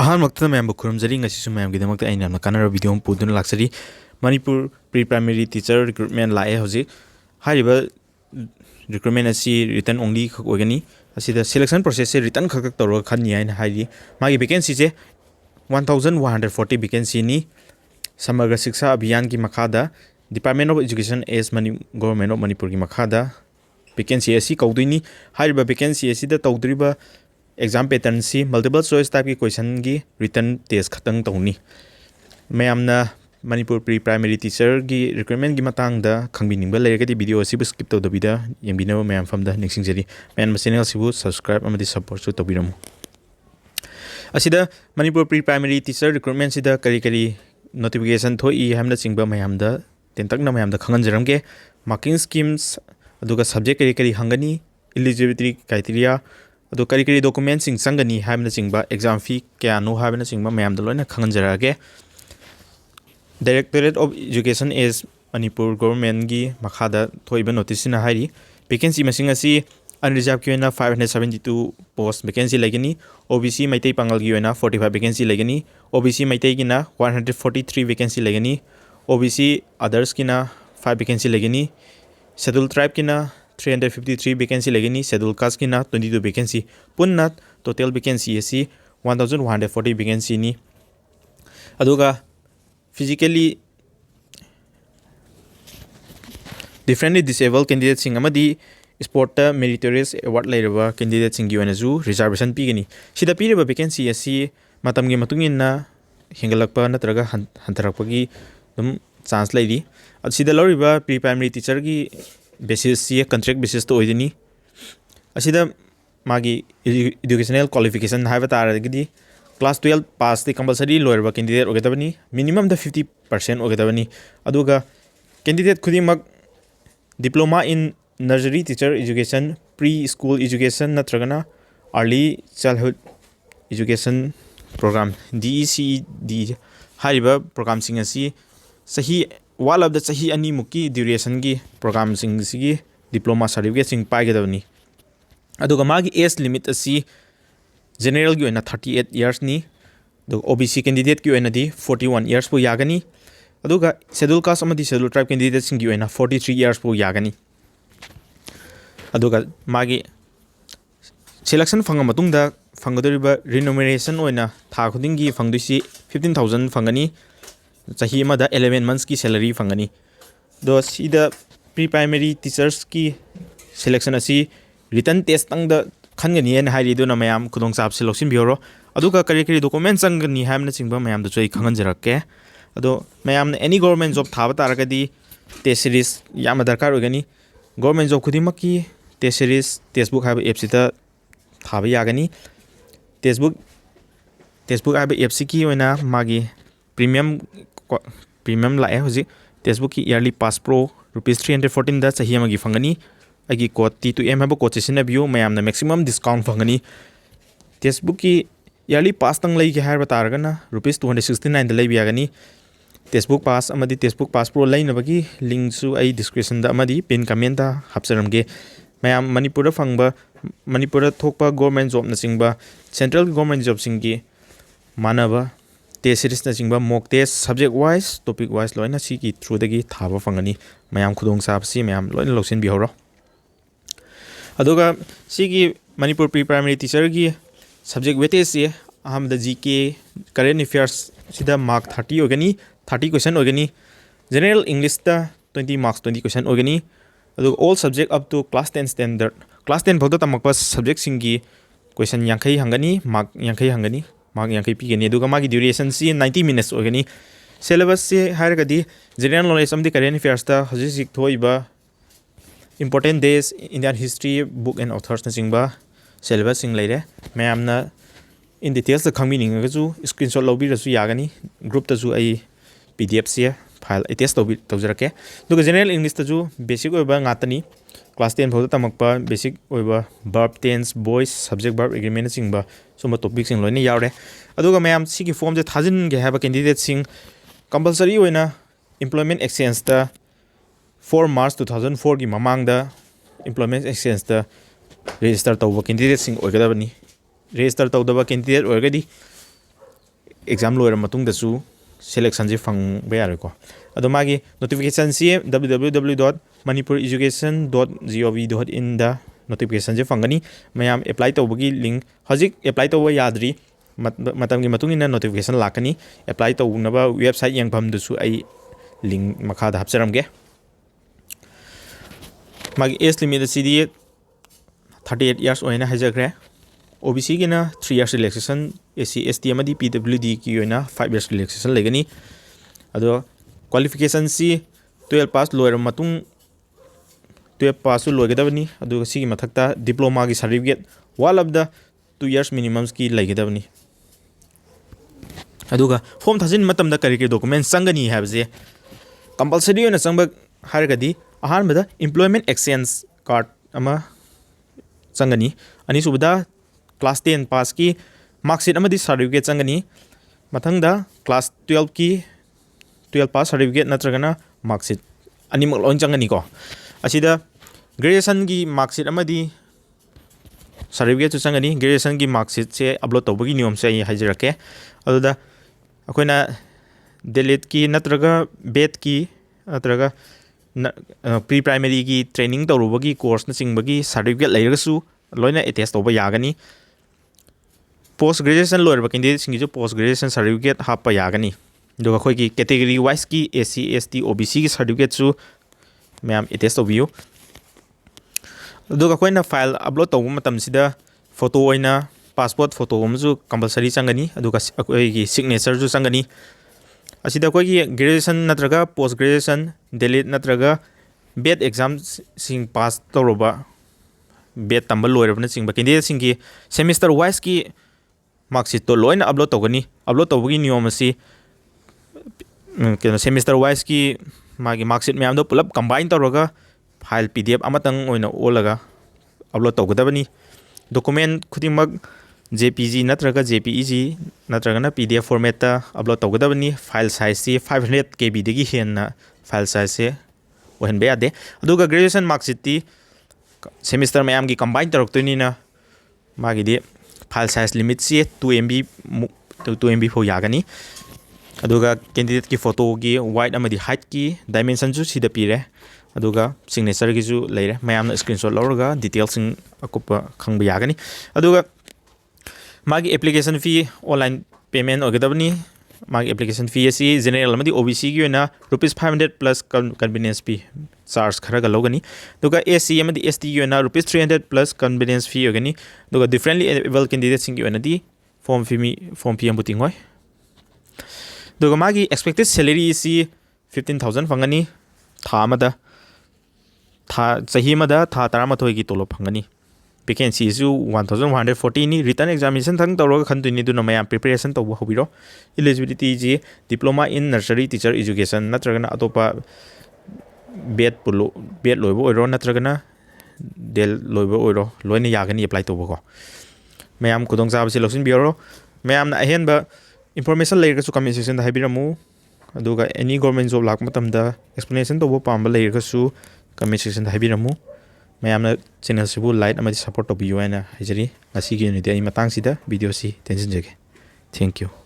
ꯑꯍꯥꯟꯕꯃꯛꯇꯗ ꯃꯌꯥꯝꯕꯨ ꯈꯨꯔꯨꯝꯖꯔꯤ ꯉꯁꯤꯁꯨ ꯃꯌꯥꯝꯒꯤꯗꯃꯛꯇ ꯑꯩꯅ ꯌꯥꯝꯅ ꯀꯥꯟꯅꯔꯕ ꯚꯤꯗꯤꯑꯣ ꯑꯃ ꯄꯨꯗꯨꯅ ꯂꯥꯛꯆꯔꯤ Manipur pre primary teacher recruitment ꯂꯥꯛꯑꯦ ꯍꯧꯖꯤꯛ ꯍꯥꯏꯔꯤꯕ ꯔꯤꯀ꯭ꯔꯨꯠꯃꯦꯟ ꯑꯁꯤ ꯔꯤꯇꯟ ꯑꯣꯡꯂꯤ ꯈꯛ ꯑꯣꯏꯒꯅꯤ ꯑꯁꯤꯗ ꯁꯦꯂꯦꯛꯁꯟ ꯄ꯭ꯔꯣꯁꯦꯁꯁꯦ ꯔꯤꯇꯟ ꯈꯛ ꯇꯧꯔꯒ ꯈꯟꯅꯤ ꯍꯥꯏꯅ ꯍꯥꯏꯔꯤ ꯃꯥꯒꯤ ꯚꯦꯀꯦꯟꯁꯤꯁꯦ 1140 ꯚꯦꯀꯦꯟꯁꯤꯅꯤ ꯁꯃꯒ꯭ꯔ ꯁꯤꯛꯁꯥ ꯑꯚꯤꯌꯥꯟꯒꯤ ꯃꯈꯥꯗ department of education government of ꯃꯅꯤꯄꯨꯔꯒꯤ ꯃꯈꯥꯗ ꯚꯦꯀꯦꯟꯁꯤ ꯑꯁꯤ ꯀꯧꯗꯣꯏꯅꯤ ꯍꯥꯏꯔꯤꯕ ꯚꯦꯀꯦꯟꯁꯤ ꯑꯁꯤꯗ ꯇꯧꯗꯣꯔꯤꯕ एग्जाम पैटर्न से मल्टीपल चॉइस टाइप की क्वेश्चन की रिटर्न टेस्ट खतंग तौनी मैमना मणिपुर प्री प्राइमरी टीचर की रिक्रूटमेंट की मतंगदा खंगबिनिंग लेरगदी वीडियो असिबु स्किप तौदबिदा यंबिनबो मैम फमदा निक्सिंगजरी मैम चैनल सिबु सब्सक्राइब अमदि सपोर्ट सु तौबिरमु असिदा Manipur pre primary teacher recruitment सिदा करी करी नोटिफिकेशन थोई हमना चिंगबा मैमदा तेंतकना मैमदा खंगनजरमगे मार्किंग स्कीम्स अदुगा सब्जेक्ट करी करी हंगनी एलिजिबिलिटी क्राइटेरिया अदो करी करी डॉक्यूमेंट्स संगनी हाबना चिंगबा एग्जाम फी क्या नो हाबना चिंगबा मैम लोना खंगनजरागे directorate of education as Manipur government की मखादा थोइबा नोटिस ना हारी वैकेंसी मसिंग असि अनरिजर्व की ओना 572 post vacancy लेगनी OBC Meitei Pongal की ओना 45 वैकेंसी लेगनी ओबीसी मैतै की ना 143 वैकेंसी लेगनी ओबीसी अदर्स की ना 5 वैकेंसी लेगनी शेड्यूल ट्राइब की ना 353 वैकेंसी लेगनी शेड्यूल कास्ट की ना 22 वैकेंसी पुन्ना टोटल वैकेंसी असी 1140 वैकेंसी नी अदुगा फिजिकली डिफरेंटली डिसेबल कैंडिडेट सिंग अमदी स्पोर्ट मेरिटोरियस अवार्ड लेरबा कैंडिडेट सिंग की ओनजु रिजर्वेशन पीगनी सिदा पीरबा वैकेंसी असी मतमगी मतुंगिना हेंगलकपा नत्रगा हंतरकपगी दम चांस लेदी असिदा लौरिबा प्री प्राइमरी टीचर की बेसिस से कंट्रैक्ट बेसिस तो होइदनी असिदा मागी एजुकेशनल क्वालिफिकेशन हाइबा तारगदी क्लास 12 पास दी कंपलसरी लोयरबा कैंडिडेट ओगदबनी मिनिमम द 50% ओगदबनी अदुगा कैंडिडेट खुदिमक diploma in nursery teacher education pre school education नत्रगना early childhood education program DECD हाइबा प्रोग्राम सिंग असि सही वाल ऑफ द सही अनी मुक्की ड्यूरेशन की प्रोग्राम सिंग सिगी डिप्लोमा सर्टिफिकेट सिंग पाइगदबनी अदुगा मागी एज लिमिट असि जनरल की ओना 38 इयर्स नी दो ओबीसी कैंडिडेट की ओना दी 41 इयर्स पु यागनी अदुगा शेड्यूल कास्ट अमदी शेड्यूल ट्राइब कैंडिडेट सिंग की ओना 43 इयर्स पु यागनी अदुगा मागी सिलेक्शन फंग मतुंगदा फंगदोरिबा रिन्यूमरेशन ओना था खुदिंगी फंगदुसी 15000 फंगनी चाही मदा 11 मंथ्स की सैलरी फंगनी दो सीदा प्री प्राइमरी टीचर्स की सिलेक्शन असी रिटर्न टेस्ट तंग द खनगनी एन हाइरी दो मैम खुदोंग साब से लौसिन बिहोरो अदुगा करी करी डॉक्यूमेंट संगनी हामना चिंगबा मैम दो चोई खंगनजरके अदो मैम ने एनी गवर्नमेंट जॉब थाबा तारगदी टेस्ट सीरीज याम दरकार होगनी गवर्नमेंट जॉब खुदिमक की टेस्ट सीरीज टेस्टबुक हाइबा एप सिता थाबा यागनी टेस्टबुक हाइबा एप सिकी ओना मागी प्रीमियम लाए हजिक टेस्टबुक की ईयरली पास प्रो ₹314 दा चाही अमगी फंगनी अगी कोड T2M है कोड सिनाबियो मैम मैक्सिमम डिस्काउंट फंगनी टेस्टबुक की ईयरली पास तंग लई के हार बतारगना ₹269 दा लैबियागनी टेस्टबुक पास अमदी टेस्टबुक पास प्रो लैनबगी लिंक सु आई डिस्क्रिप्शन दा अमदी पिन कमेंट दा हापसरमगे मैम मणिपुर फंगबा मणिपुर थोकपा गवर्नमेंट जॉब नसिंगबा सेंट्रल गवर्नमेंट जॉब सिंगी मानबा test series नचिंगबा mock test subject wise topic wise लोइना सी की थ्रू दगी थाबा फंगनी मैम खुदोंग साबसी मैम लोइना लौसिन बिहोरो अदुगा सी की मणिपुर प्री प्राइमरी टीचर की सब्जेक्ट वेटेज से अहम द जीके करेंट अफेयर्स सिदा मार्क 30 होगनी 30 क्वेश्चन होगनी जनरल इंग्लिश दा 20 मार्क्स 20 क्वेश्चन होगनी अदुगा all subject up to class 10 standard class 10 फक्त तमकपा सब्जेक्ट सिंगी क्वेश्चन 50 हंगनी मार्क 50 हंगनी मार्क 50 पीगनी अदुगा मागी ड्यूरेशन से 90 मिनट्स होगनी सिलेबस से हारगदी जनरल नॉलेज अमदी करेंट अफेयर्स दा हजिक थोइबा important days Indian history book and authors नचिंगबा सिलेबस सिंग लेरे मैमना इन डिटेल्स खंगमिनिंगजु स्क्रीनशॉट लौबिरसु यागनी ग्रुप तजु आई PDF से फाइल अटेच तौजरके दुगा जनरल इंग्लिश तजु बेसिक ओइबा ngaतनी क्लास 10 फौदा तमकपा बेसिक ओइबा verb tense voice subject verb agreement सिंगबा सुमा टॉपिक सिंग लोइना यावरे अदुगा मैम सिगी फॉर्म जे थाजिन गे हाबा कैंडिडेट सिंग कंपलसरी ओइना एम्प्लॉयमेंट एक्सचेंज दा 4 मार्च 2004 की ममांग दा एम्प्लॉयमेंट एक्सचेंज दा रजिस्टर तौबा कैंडिडेट सिंग ओइगदबनी रजिस्टर तौदबा कैंडिडेट ओइगदी exam loira matung da su selection je phang ba yar ko ado magi notification si www.manipureducation.gov.in da notification je phangani mayam apply tawbagi link hojik apply tawba yadri matam gi matung ina notification lakani apply tawnaba website yang pham du su ai link makha da hapcharam ge magi age limit cd 38 years oina hajagre OBC gi na 3 years relaxation SC ST amadi PWD ki yoina 5 years relaxation legani ado qualification si 12 pass loiram matung 12 pass loigedabani adu sigi mathakta diploma gi certificate wall of the 2 years minimums ki legedabani aduga form thajin matam da kari ke document sangani habje compulsory ona sangba hargadi ahan bada employment exchange card ama sangani ani subada class 10 pass ki marksheet amadi certificate sangani mathangda class 12 ki 12 pass certificate natragana marksheet ani mak lon changani ko asida graduation gi marksheet amadi certificate chu changani graduation gi marksheet se upload tawbagi niyom se hajirake aduda akoina delete ki natraga bet ki natraga pre primary gi training tawrubagi course na singbagi certificate leiragasu loina attest tawba yagani post graduation loirba candidate singi ju post graduation certificate happa yagani doga khoi ki category wise ki SC ST OBC ki certificate chu ma'am attest तौबियो अदुगा कोइना file upload तौब मतम सिदा photo ओइना passport photo अमजु compulsory चंगनी अदुगा अकोइगी सिग्नेचर जु चंगनी असिदा कोइगी ग्रेजुएशन नत्रगा पोस्ट ग्रेजुएशन डिलीट नत्रगा बेट एग्जाम सिंग पास तौरबा बेट तंबल लोइरबना सिंग कैंडिडेट सिंगी सेमेस्टर वाइज की मार्कशीट तो लोइना अपलोड तौगनी अपलोड तौबगी नियम असि केनो सेमेस्टर वाइज की मागी मार्कशीट मैम पुलप कंबाइन तौरगा फाइल PDF अमतंग ओइना ओलगा अपलोड तौगदबनी डॉक्यूमेंट खुदिमक JPG नत्रगा JPEG नत्रगना PDF फॉर्मेट ता अपलोड तौगदबनी फाइल साइज से 500 KB दगी हेन्ना फाइल साइज से ओहन बे यादे अदुगा ग्रेजुएशन मार्कशीट ती सेमेस्टर मैम की कंबाइन तौरक्तोनिना मागी दे फाइल साइज लिमिट से 2 MB फो यागनी अदुगा कैंडिडेट की फोटो की वाइट अमदी हाइट की डायमेंशन जु सिदा पीरे अदुगा सिग्नेचर की जु लेरे मैम स्क्रीनशॉट लौरगा डिटेल्स अकुप खंग यागनी अदुगा मागी एप्लीकेशन फी ऑनलाइन पेमेंट ओगदबनी मागी एप्लीकेशन फी असि जनरल अमदी OBC की होना ₹500 plus convenience fee charge Kharga लोगनी दुगा SC अमदी ST की होना ₹300 प्लस कन्वीनियंस फी ओगनी दुगा डिफरेंटली एबल कैंडिडेट सिंग की होना दी फॉर्म फी अमबुतिंग होय दुगा मागी एक्सपेक्टेड सैलरी इसी 15,000 फंगनी था मदा था सही मदा था तरामथोय की तोलो फंगनी वैकेंसी इजु 1140 नि रिटर्न एग्जामिनेशन थंग तौरगा खंतुनि दुना मया प्रिपरेशन तौब होबिरो एलिजिबिलिटी जी diploma in nursery teacher education नत्रगना अतोपा बेट लोइबो ओइरो नत्रगना डेल लोइबो ओइरो लोइना यागनी अप्लाई तौबको मयाम खुदोंग चाबसे लौसिन बिरो मयाम ना अहेनबा information लेरगसु कमेंट सेक्शन दा हाइबिरमु अदुगा एनी गवर्नमेंट जॉब लाक मतमदा एक्सप्लेनेशन तौबो पाम्बा लेरगसु कमेंट सेक्शन दा हाइबिरमु मयामना चैनल सिबु लाइक अमदि सपोर्ट तौबियो हैना हाइजरी ngasi gi unity ai matang sida video si tension jage thank you